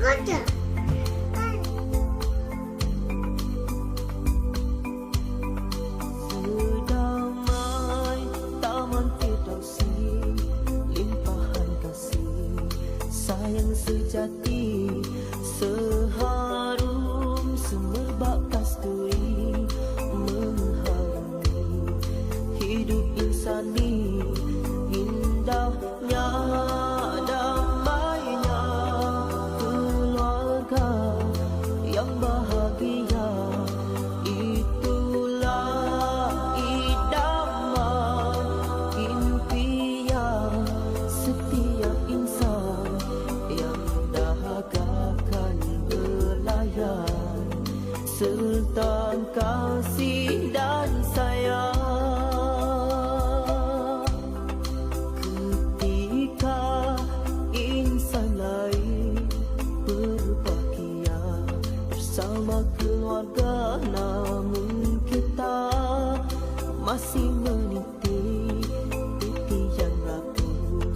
Kotor. Sedamai taman Firdausi, limpahan kasih sayang sejati, seharum semerbak kasturi mengharungi hidup insani, indahnya damainya keluarga yang bahagia. Itulah idaman impian setiap insan yang dahagakan belayan serta kasih dan sayang. Ketika insan lain berbahagia bersama keluarga, namun kita masih meniti titian rapuh.